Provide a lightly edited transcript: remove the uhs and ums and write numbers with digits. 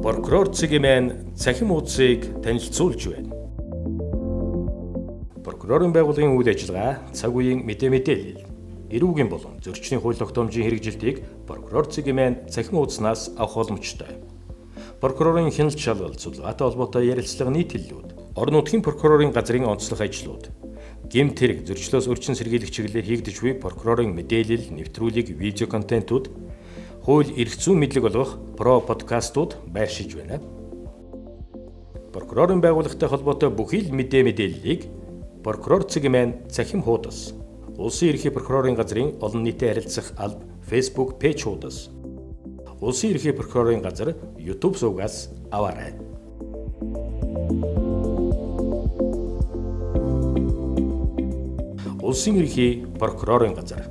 Прокурор Цэгмэн цахим хуудсыг танилцуулж байна. Прокурорын байгууллагын үйл ажиллагаа, цаг үеийн мэдээлэл, эрүүгийн болон зөрчлийн хууль тогтоомжийн хэрэгжилтийг прокурор Цэгмэн цахим хуудаснаас авах боломжтой. Прокурорын хяналт шалгалт судалгаатай холбоотой ярилцлага нийтлэлүүд, орон нутгийн прокурорын газрын онцлог ажлууд, гэмт хэрэг зөрчлөөс өрчин сэргийлэх чиглэлээр хийгдэж буй прокурорын мэдээлэл, нэвтрүүлэг, видео контентууд, хууль эрх зүйн мэдлэг олгох про подкастууд байршиж байна. Прокурорын байгууллагатай холбоотой бүхий л мэдээллийг прокурор Цэгмэн цахим хуудас, Улсын ерөнхий прокурорын газрын олон нийтэд харилцах алба Facebook пэйж хуудас, Улсын ерөнхий прокурорын газар YouTube сувгаас аваарай. Улсын ерөнхий прокурорын газар